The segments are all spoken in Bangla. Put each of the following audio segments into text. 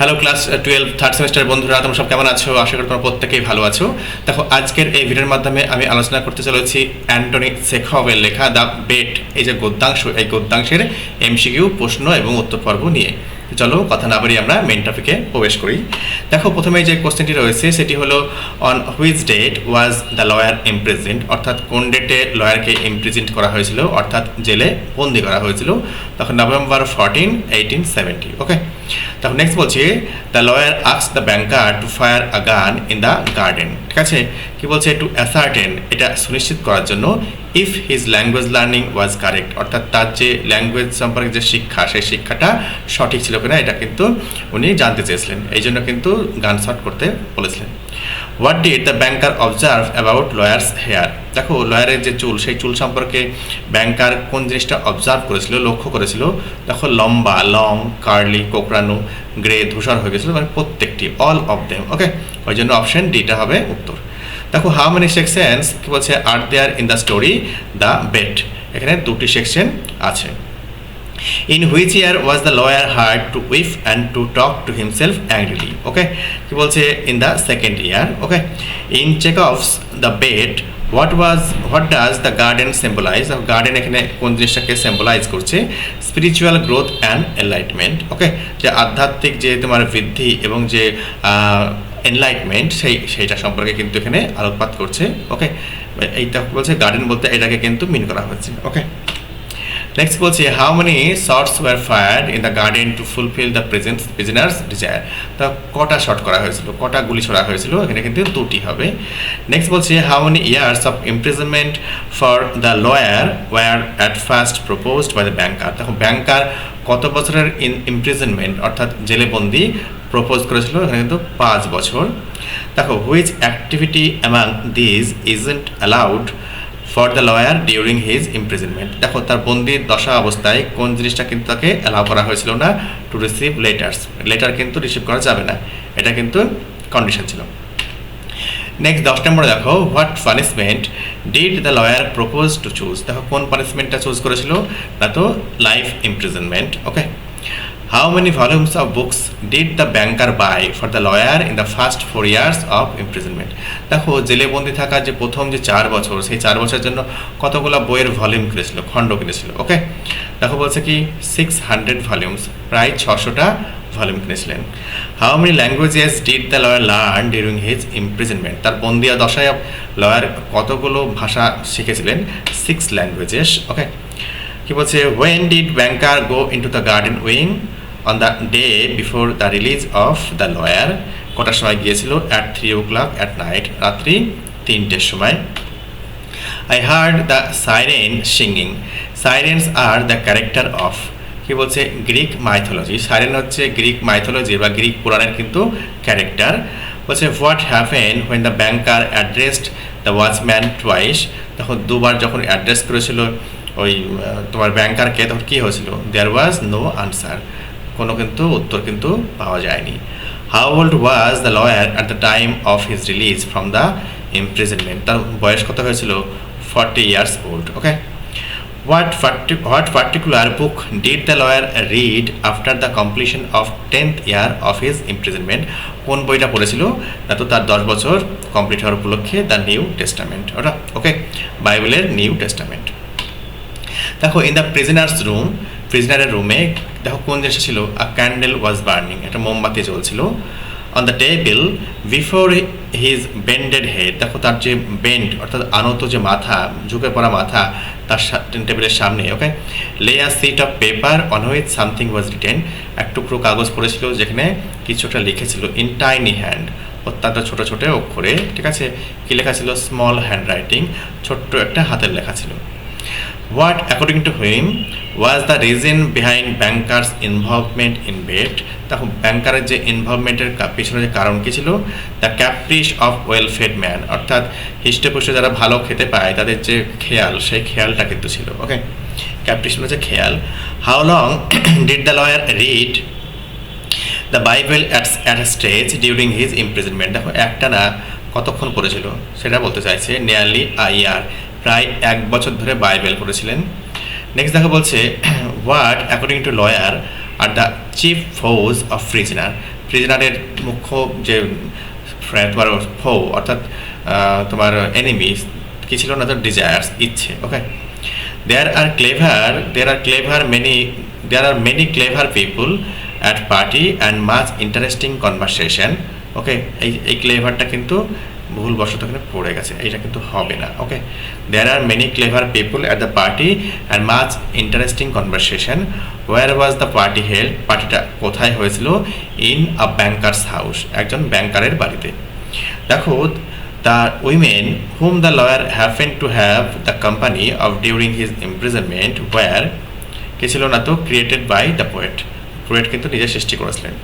হ্যালো ক্লাস 12 থার্ড সেমিস্টারের বন্ধুরা, তোমরা সব কেমন আছো? আশা করি তোমরা প্রত্যেকেই ভালো আছো। দেখো, আজকের এই ভিডিওর মাধ্যমে আমি আলোচনা করতে চলেছি অ্যান্টনি চেখভের লেখা দ্য বেট, এই যে গদ্যাংশ, এই গদ্যাংশের এমসিকিউ প্রশ্ন এবং উত্তর পর্ব নিয়ে। চলো কথা না বাড়িয়ে আমরা মেইন টপিকে প্রবেশ করি। দেখো, প্রথমে যে কোশ্চেনটি রয়েছে সেটি হলো on which date was the lawyer imprisoned, অর্থাৎ কোন ডেটে লয়ারকে ইমপ্রিজেন্ট করা হয়েছিল, অর্থাৎ জেলে বন্দি করা হয়েছিল। তখন November 14, 1870। ওকে, তখন নেক্সট বলছে the lawyer asks the banker to fire a gun in the garden. ঠিক আছে, কি বলছে? টু অ্যাসার্টেন, এটা সুনিশ্চিত করার জন্য, if his language learning was correct, অর্থাৎ তার যে ল্যাঙ্গুয়েজ সম্পর্কে যে শিক্ষা, সেই শিক্ষাটা সঠিক ছিল কিনা এটা কিন্তু উনি জানতে চেয়েছিলেন, এই জন্য কিন্তু গান শর্ট করতে বলেছিলেন। What did the banker observe about lawyers here? দেখো, লয়ারের যে চুল, সেই চুল সম্পর্কে ব্যাংকার কোন জিনিসটা অবজার্ভ করেছিল, লক্ষ্য করেছিল? দেখো, লম্বা, লং, কার্লি, কোকড়ানো, গ্রে, ধূসর হয়ে গেছিলো, মানে প্রত্যেকটি, অল অফ দেম। ওকে, ওই জন্য অপশন ডিটা হবে উত্তর। দেখো, হাউ মেনি সেকশনস কি বলছে are there in the story the bet? এখানে দুটি সেকশন আছে। In which year was the lawyer heard to weep and to talk to himself angrily? Okay, কি বলছে? In the second year. Okay, in Chekhov's the bet what does the garden symbolize? Garden এখানে কোন জিনিসটাকে সিম্বলাইজ করছে? Spiritual growth and enlightenment. Okay, যে আধ্যাত্মিক যে তোমার বৃদ্ধি এবং যে এনলাইটমেন্ট, সেইটা সম্পর্কে কিন্তু এখানে আলোকপাত করছে। ওকে, এইটা বলছে গার্ডেন বলতে এটাকে কিন্তু মিন করা হয়েছে। ওকে, নেক্সট বলছে how many shots were fired in the garden to fulfil the prisoner's desire? তা কটা শট করা হয়েছিল, কটা গুলি ছোড়া হয়েছিল? এখানে কিন্তু দুটি হবে। নেক্সট বলছে how many years of imprisonment for the lawyer were at first proposed by the banker? দেখো, ব্যাংকার কত বছরের ইমপ্রিজনমেন্ট অর্থাৎ জেলে বন্দি প্রপোজ করেছিল? এখানে কিন্তু 5 বছর। দেখো, which activity among these isn't allowed for the lawyer during his imprisonment? দেখো, তার বন্দির দশা অবস্থায় কোন জিনিসটা কিন্তু তাকে অ্যালাউ করা হয়েছিল না? টু রিসিভ লেটার্স, লেটার কিন্তু রিসিভ করা যাবে না, এটা কিন্তু কন্ডিশন ছিল। নেক্সট 10 নম্বরে দেখো, what punishment did the lawyer propose to choose? দেখো, কোন পানিশমেন্টটা চুজ করেছিল? না তো life imprisonment. Okay, how many volumes of books did the banker buy for the lawyer in the first 4 years of imprisonment? দেখো, জেলে বন্দি থাকার যে প্রথম যে 4 বছর, সেই 4 বছরের জন্য কতগুলো বইয়ের ভলিউম কিনেছিল, খণ্ড কিনেছিল? ওকে, দেখো বলছে কি 600 ভলিউমস, প্রায় 600টা ভলিউম কিনেছিলেন। How many languages did the lawyer learn during his imprisonment? তার বন্দিয়া দশায় লয়ার কতগুলো ভাষা শিখেছিলেন? 6 ল্যাঙ্গুয়েজেস। ওকে, কি বলছে? When did banker go into the garden wing on the day before the release of the lawyer? কটার সময় গিয়েছিল? অ্যাট 3 o'clock অ্যাট নাইট, রাত্রি 3টের সময়। I heard the siren singing, sirens আর দ্য ক্যারেক্টার অফ? কি বলছে? Greek mythology. সাইরেন হচ্ছে গ্রিক মাইথোলজি বা গ্রিক পুরাণের কিন্তু ক্যারেক্টার। বলছে what happen when the banker addressed the watchman twice? তখন দুবার যখন অ্যাড্রেস করেছিল ওই তোমার ব্যাংকারকে, তখন কী হয়েছিল? দেয়ার ওয়াজ নো আনসার, কোনো কিন্তু উত্তর কিন্তু পাওয়া যায়নি। How old was the lawyer at the time of his release from the imprisonment? তার বয়স কত হয়েছিল? 40 years old. Okay, what particular book did the lawyer read after the completion of 10th year of his imprisonment? কোন বইটা পড়েছিল? না তো তার 10 বছর কমপ্লিট হওয়ার উপলক্ষে দ্য নিউ টেস্টামেন্ট, ওটা। ওকে, বাইবেলের নিউ টেস্টামেন্ট। দেখো, ইন দ্য প্রিজনার্স রুম, প্রিজনারের রুমে দেখো কোন জিনিস ছিল? আ ক্যান্ডেল ওয়াজ বার্নিং, একটা মোমবাতি জ্বলছিল। On the table before his bended head, দেখো তার যে বেন্ড অর্থাৎ আনত যে মাথা, ঝুঁকে পড়া মাথা, তার টেবিলের সামনে। Okay, lay a sheet of paper on which something was written, এক টুকরো কাগজ পড়েছিল যেখানে কিছু একটা লিখেছিল। ইন টাইনি হ্যান্ড, অত্যন্ত ছোট ছোট অক্ষরে। ঠিক আছে, কি লেখা ছিল? স্মল হ্যান্ড রাইটিং, ছোট্ট একটা হাতের লেখা ছিল। What according to whom was the reason behind banker's involvement in bet? তখন ব্যাংকারের যে ইনভলভমেন্টের পিছনে যে কারণ কী ছিল? The caprice of well fed man, অর্থাৎ হিষ্টপুষ্টে যারা ভালো খেতে পায় তাদের যে খেয়াল, সেই খেয়ালটা কিন্তু ছিল। ওকে, ক্যাপ্রিশ মানে যে খেয়াল। How long did the lawyer read the Bible at a stage during his imprisonment? দেখো, একটা না কতক্ষণ পড়েছিল সেটা বলতে চাইছে। নিয়ারলি আ ইয়ার, প্রায় 1 বছর ধরে বাইবেল পড়েছিলেন। নেক্সট দেখো বলছে what according to lawyer are the chief foes of prisoner? প্রিজনারের মুখ্য যে তোমার ফো অর্থাৎ তোমার এনিমি কি ছিল না, তো ডিজায়ার্স, ইচ্ছে। ওকে, there are many clever people at party and much interesting conversation. ওকে, এই ক্লেভারটা কিন্তু ভুলবশত এখানে পড়ে গেছে, এটা কিন্তু হবে না। ওকে, there are many clever people at the party and much interesting conversation. Where was the party held? পার্টিটা কোথায় হয়েছিল? in a banker's house, একজন ব্যাংকারের বাড়িতে। দেখো, the women whom the lawyer happened to have the company of during his imprisonment were কি ছিল না, তো created by the poet কিন্তু নিজে সৃষ্টি করেছিলেন।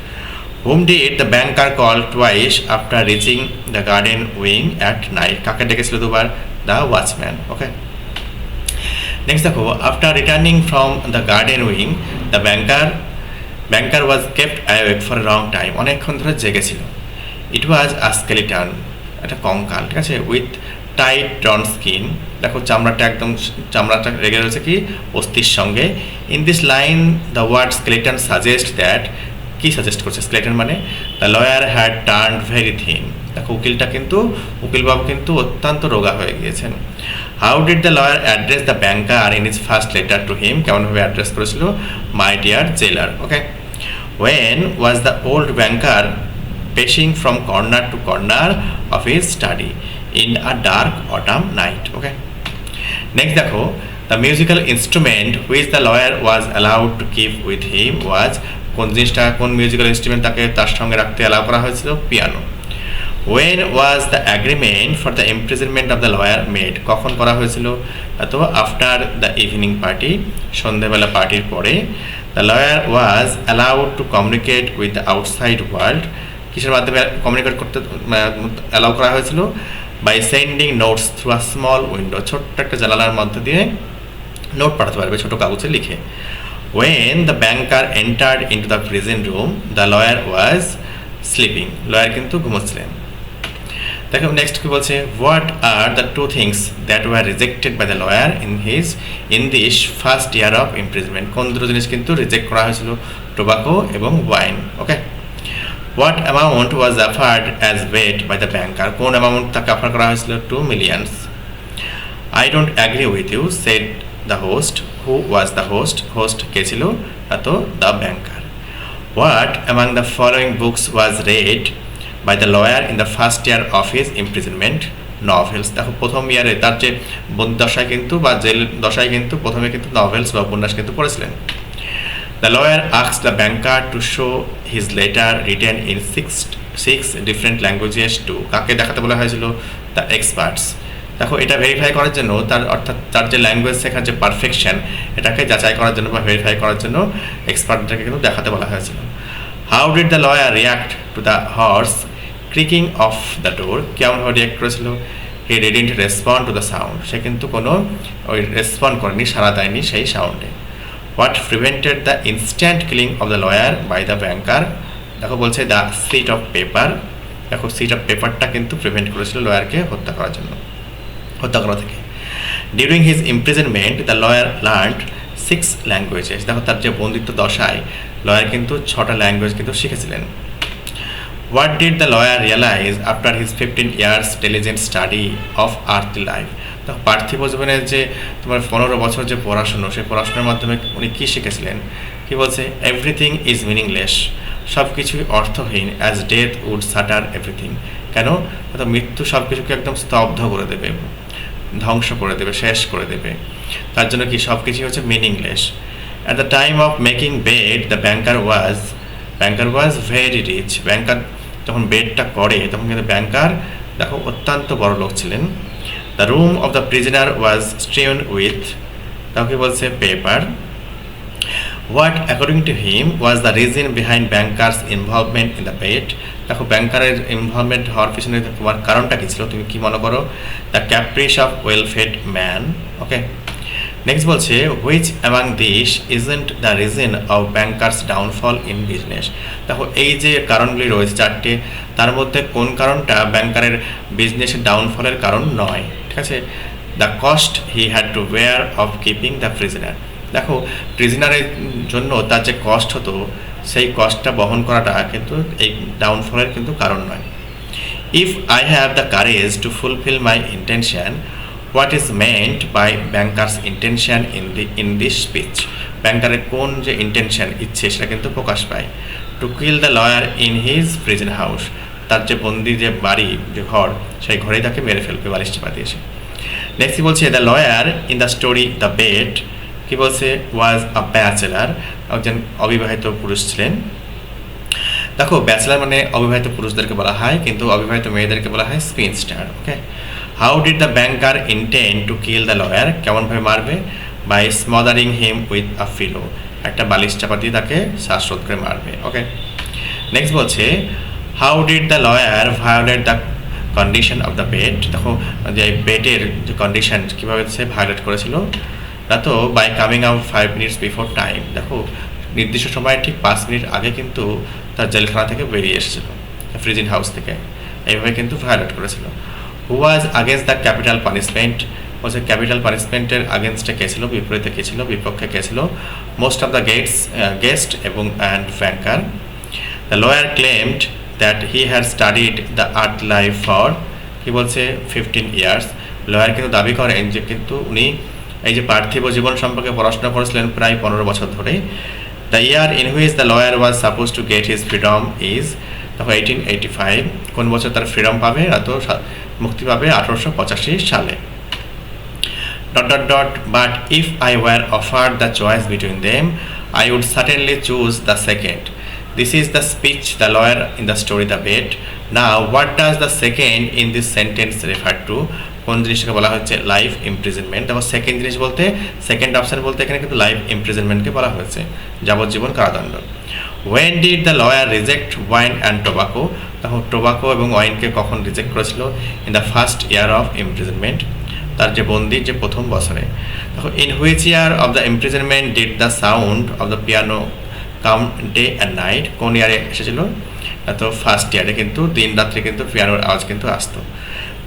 whom did the banker call twice after reaching the garden wing at night? কাকে ডেকেছিল দুবার? the watchman. ওকে, নেক্সট দেখো, after returning from the garden wing the banker was kept awake for a long time, অনেকক্ষণ ধরে জেগেছিল। it was a skeleton, একটা কঙ্কাল, ঠিক আছে, উইথ টাইট ড্রন স্কিন। দেখো চামড়াটা লেগে রয়েছে কি অস্থির সঙ্গে। In this line the word skeleton suggest that, কি সাজেস্ট করছে স্কেলেটন মানে? The lawyer had turn very thin. দেখো উকিলবাবু কিন্তু অত্যন্ত রোগা হয়ে গিয়েছেন। How did the lawyer address the banker in his first letter to him? কেমনভাবে অ্যাড্রেস করেছিল? My dear jailer. Okay, when was the old banker pacing from corner to corner of his study in a dark autumn night. Okay, next দেখো, the musical instrument which the lawyer was allowed to keep with him was, কোন মিউজিক্যাল ইনস্ট্রুমেন্ট তাকে তার সঙ্গে রাখতে অ্যালাউ করা হয়েছিল? Piano. when was the agreement for the imprisonment of the lawyer made? কখন করা হয়েছিল? তো after the evening party, সন্ধ্যাবেলা পার্টির পরে। the lawyer was allowed to communicate with the outside world, কিসের মাধ্যমে কমিউনিকেট করতে অ্যালাউ করা হয়েছিল? By sending notes through a small window, ছোট্ট একটা জানালার মধ্যে দিয়ে নোট পাঠাতে পারবে ছোট কাগজে লিখে। When the banker entered into the prison room the lawyer was sleeping, lawyer কিন্তু ঘুমোচ্ছিলেন। দেখো নেক্সট কি বলছে, what are the two things that were rejected by the lawyer in this first year of imprisonment? কোন দুটো জিনিস কিন্তু রিজেক্ট করা হয়েছিল? টোবাকো এবং wine. Okay, what amount was offered as bait by the banker? কোন অ্যামাউন্ট তাকে অফার করা হয়েছিল? 2 millions. I don't agree with you, said the host. Who was the host? host কে ছিল? তো the banker. What among the following books was read by the lawyer in the first year of his imprisonment? novels. দেখো প্রথম ইয়ারে তার যে বন্দিদশায় কিন্তু বা জেল দশায় কিন্তু প্রথমে কিন্তু নভেলস বা উপন্যাস কিন্তু পড়েছিলেন। The lawyer asked the banker to show his letter written in six different languages to, কাকে দেখাতে বলা হয়েছিল? The experts. দেখো এটা ভেরিফাই করার জন্য অর্থাৎ তার যে ল্যাঙ্গুয়েজ শেখার যে পারফেকশন, এটাকে যাচাই করার জন্য বা ভেরিফাই করার জন্য এক্সপার্টদেরকে কিন্তু দেখাতে বলা হয়েছিল। How did the lawyer react to the hoarse creaking of the door? কেমনভাবে রিয়াক্ট করেছিল? He didn't respond to the sound, সে কিন্তু কোনো রেসপন্ড করেনি, সাড়া দেয়নি সেই সাউন্ডে। What prevented the instant killing of the lawyer by the banker? দেখো বলছে দ্য সিট অফ পেপার। দেখো সিট অফ পেপারটা কিন্তু প্রিভেন্ট করেছিল লয়ারকে হত্যা করা থেকে। During his imprisonment the lawyer learned 6 languages. দেখো তার যে বন্দিত্ব দশায় লয়ার কিন্তু 6টা ল্যাঙ্গুয়েজ কিন্তু শিখেছিলেন। What did the lawyer realise after his 15 years diligent study of earthly life? পার্থিব জীবনের যে তোমার 15 বছর যে পড়াশুনো, সেই পড়াশোনার মাধ্যমে উনি কী শিখেছিলেন? কি বলছে? এভরিথিং ইজ মিনিংলেস, সব কিছুই অর্থহীন। As death would shatter everything, কেন? মৃত্যু সব কিছুকে একদম স্তব্ধ করে দেবে, ধ্বংস করে দেবে, শেষ করে দেবে। তার জন্য কি সব কিছুই হচ্ছে meaningless. At the time of making bet the banker was very rich. Banker যখন বেডটা করে তখন কিন্তু ব্যাংকার দেখো অত্যন্ত বড় লোক ছিলেন। The room of the prisoner was strewn with, তাকে বলছে paper. What according to him was the reason behind banker's involvement in the bait? দেখো ব্যাংকারের ইনভলভমেন্ট হওয়ার পিছনে তোমার কারণটা কী ছিল, তুমি কি মনে করো? The caprice of well fed man. Okay, next বলছে which among this isn't the reason of banker's downfall in business? দেখো এই যে কারণগুলি রয়েছে 4টে, তার মধ্যে কোন কারণটা ব্যাংকারের বিজনেসের ডাউনফলের কারণ নয়? ঠিক আছে, the cost he had to bear of keeping the prisoner. দেখো প্রিজনারের জন্য তার যে কস্ট হতো সেই কষ্টটা বহন করাটা কিন্তু এই ডাউনফলের কিন্তু কারণ নয়। If I have the courage to fulfil my intention, what is meant by banker's intention in this speech? ব্যাংকারের কোন যে ইন্টেনশন, ইচ্ছে, সেটা কিন্তু প্রকাশ পায়। To kill the lawyer in his prison house, তার যে বন্দি যে বাড়ি, যে ঘর, সেই ঘরেই তাকে মেরে ফেলবে বালিশ চাপা দিয়েছে। নেক্সট কি বলছে, the lawyer in the story the bed, কি বলছে, ওয়াজ আ ব্যাচেলার, একজন অবিবাহিত পুরুষ ছিলেন। দেখো, ব্যাচেলার মানে অবিবাহিত পুরুষদেরকে বলা হয়, কিন্তু অবিবাহিত মেয়েদেরকে বলা হয় spinster. Okay, how did the banker intend to kill the lawyer, কেমনভাবে মারবে? By smothering him with a pillow, একটা বালিশ চাপা দিয়ে তাকে শ্বাসরোধ করে মারবে। ওকে, নেক্সট বলছে, how did the lawyer violate the condition of the bet, দেখো যে বেডের যে কন্ডিশন কীভাবে সে ভায়োলেট করেছিল, তা তো by coming out 5 minutes before time, দেখো নির্দিষ্ট সময় ঠিক 5 মিনিট আগে কিন্তু তার জেলখানা থেকে বেরিয়ে এসেছিল, ফ্রিজিং হাউস থেকে, এইভাবে কিন্তু ভায়োলেট করেছিল। হু ওয়াজ আগেন্স্ট দ্য ক্যাপিটাল পানিশমেন্ট, বলছে ক্যাপিটাল পানিশমেন্টের আগেনস্টে কে ছিল, বিপরীতে কে ছিল, বিপক্ষে কে ছিল? মোস্ট অফ দ্য গেস্ট এবং and banker. The lawyer claimed that he had studied the art life for, কি বলছে, 15 ইয়ার্স। লয়ার কিন্তু দাবি করেন যে কিন্তু উনি এই যে পার্থিব জীবন সম্পর্কে পড়াশোনা করেছিলেন প্রায় 15 বছর ধরে। The year in which the lawyer was suppose to get his freedom is, দেখো 1885, কোন বছর তার ফ্রিডম পাবে, এত মুক্তি পাবে 1885 সালে। But if I were offered the choice between them, I would certainly choose the second. This is the speech the lawyer in the story the bed. Now, what does the second in this sentence refer to? কোন জিনিসটাকে বলা হচ্ছে? Life imprisonment. দেখো সেকেন্ড জিনিস বলতে, সেকেন্ড অপশন বলতে এখানে কিন্তু লাইফ ইমপ্রিজনমেন্টকে বলা হয়েছে, যাবজ্জীবন কারাদণ্ড। When did the lawyer reject wine and tobacco? দেখো টোবাকো এবং ওয়াইনকে কখন রিজেক্ট করেছিল? In the first year of imprisonment, তার যে বন্দি যে প্রথম বছরে। দেখো in which year of the imprisonment did the sound of the piano come day and night, কোন ইয়ারে এসেছিল? তো ফার্স্ট ইয়ারে কিন্তু দিন রাত্রে কিন্তু পিয়ানোর আওয়াজ কিন্তু আসতো।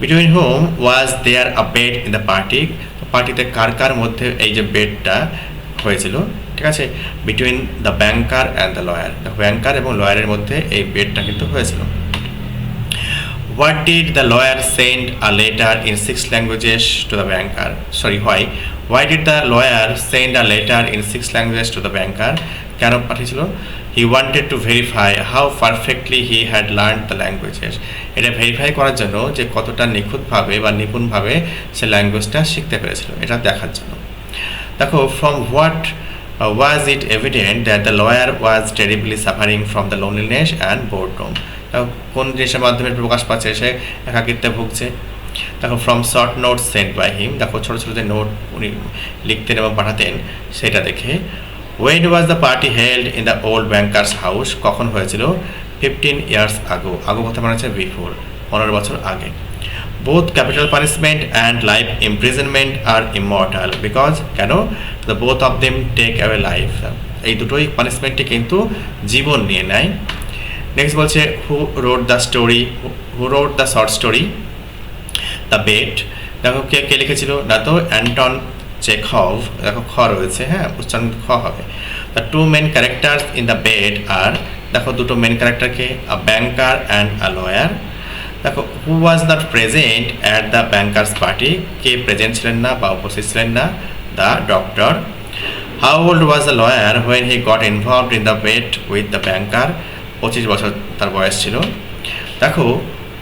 Between whom was there a bet in the party, পার্টিতে কার কার মধ্যে এই যে বেডটা হয়েছিল, ঠিক আছে? Between the banker and the lawyer, ব্যাংকার এবং লয়ারের মধ্যে এই বেডটা কিন্তু হয়েছিল। What did the lawyer send a letter in 6 languages to the banker? Sorry, why? Why did the lawyer send a letter in 6 languages to the banker? কেন পাঠিয়েছিল? He wanted to verify how perfectly he had learned the languages. এটা ভেরিফাই করার জন্য যে কতটা নিখুঁতভাবে বা নিপুণভাবে সে ল্যাঙ্গুয়েজটা শিখতে পেরেছিল, এটা দেখার জন্য। দেখো, from what was it evident that the lawyer was terribly suffering from the loneliness and boredom? কোন জিনিসের মাধ্যমে প্রকাশ পাচ্ছে সে একাকিত্বে ভুগছে? দেখো from short note sent by him, দেখো ছোটো ছোটো যে নোট উনি লিখতেন এবং পাঠাতেন সেটা দেখে। When was the party held in the old banker's house, কখন হয়েছিল? 15 ইয়ার্স আগো, আগো কথা মানে হচ্ছে বিফোর, 15 বছর আগে। Both capital punishment and life imprisonment are immortal because, কেন? The both of them take away life, এই দুটোই পানিশমেন্টটি কিন্তু জীবন নিয়ে নেয়। নেক্সট বলছে who wrote the story, who wrote the short story the bet, দেখো কে কে লিখেছিল? না তো অ্যান্টন চেখভ, দেখো খ রয়েছে, হ্যাঁ উচ্চারণ খ হবে। The two main characters in the bet are, দেখো দুটো মেন ক্যারেক্টারকে, a banker and a lawyer. দেখো who was not present at the banker's party, কে প্রেজেন্ট ছিলেন না বা উপস্থিত ছিলেন না? The doctor. How old was the lawyer when he got involved in the bet with the banker, 25 বছর তার বয়স ছিল। দেখো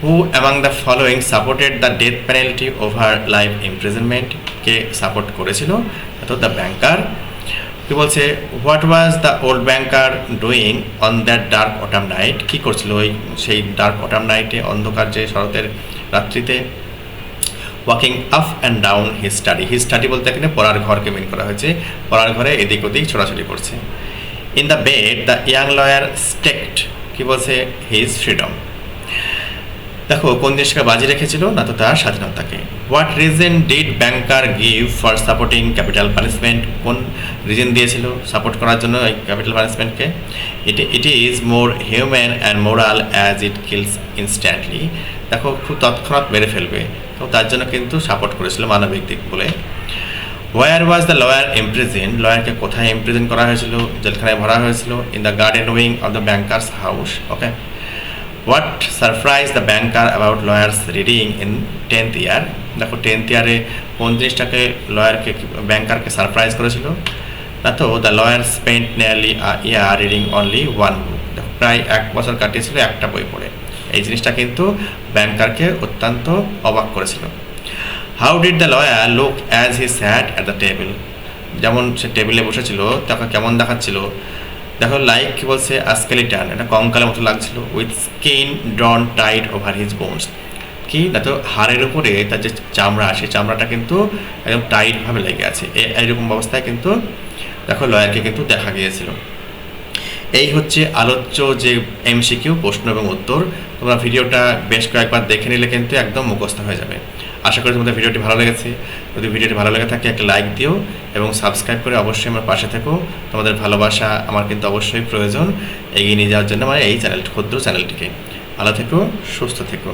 who among the following supported the death penalty over life imprisonment, কে সাপোর্ট করেছিল? তো দ্য ব্যাংকার। কি বলছে? What was the old banker doing on that dark autumn night, কী করছিল ওই সেই ডার্ক অটাম নাইটে, অন্ধকার যে শরতের রাত্রিতে? Walking up and down his study, his study বলতে এখানে পড়ার ঘরকে মিন করা হয়েছে, পড়ার ঘরে এদিক ওদিক ছোটাছুটি করছে। In the bet the young lawyer staked, কি বলছে? হিজ ফ্রিডম, দেখো কোন জিনিসকে বাজি রেখেছিল? না তো তার স্বাধীনতাকে। What reason did banker give for supporting capital punishment, কোন রিজন দিয়েছিল সাপোর্ট করার জন্য এই ক্যাপিটাল পানিশমেন্টকে? It is more human and moral as it kills instantly, দেখো খুব তৎক্ষণাৎ মেরে ফেলবে, তো তার জন্য কিন্তু সাপোর্ট করেছিল মানবিক দিক বলে। ওয়ার ওয়াজ দ্য লয়ার ইমপ্রিজেন্ট, লয়ারকে কোথায় ইমপ্রিজেন্ট করা হয়েছিল, জেলখানায় ভরা হয়েছিল। In the garden wing of the bankers house. Okay, what surprise the banker about lawyers reading in 10th ইয়ার। দেখো 10th ইয়ারে কোন জিনিসটাকে লয়ারকে ব্যাংকারকে সারপ্রাইজ করেছিল, না তো the lawyer spent nearly year reading only one বুক। দেখো প্রায় 1 বছর কাটিয়েছিল একটা বই পড়ে। এই জিনিসটা কিন্তু ব্যাংকারকে অত্যন্ত অবাক করেছিল। How did the lawyer look as he sat at the table, যেমন সে টেবিলে বসেছিল তাকে কেমন দেখাচ্ছিল, দেখো লাইক কি বলছে স্কেলিটন, এটা কঙ্কালের মতো লাগছিল। With skin ড্রন tight over his bones, কি না তো হাড়ের উপরে তার যে চামড়া, সেই চামড়াটা কিন্তু একদম টাইটভাবে লেগে আছে। এইরকম অবস্থায় কিন্তু দেখো লয়ারকে কিন্তু দেখা গিয়েছিল। এই হচ্ছে আলোচ্য যে এমসিকিউ প্রশ্ন এবং উত্তর। তোমরা ভিডিওটা বেশ কয়েকবার দেখে নিলে কিন্তু একদম মুখস্থ হয়ে যাবে। আশা করি তোমাদের ভিডিওটি ভালো লেগেছে। যদি ভিডিওটি ভালো লেগে থাকে একটা লাইক দিও এবং সাবস্ক্রাইব করে অবশ্যই আমার পাশে থেকো। তোমাদের ভালোবাসা আমার কিন্তু অবশ্যই প্রয়োজন এগিয়ে নিয়ে যাওয়ার জন্য আমার এই চ্যানেল, ক্ষুদ্র চ্যানেলটিকে। ভালো থেকো, সুস্থ থেকো।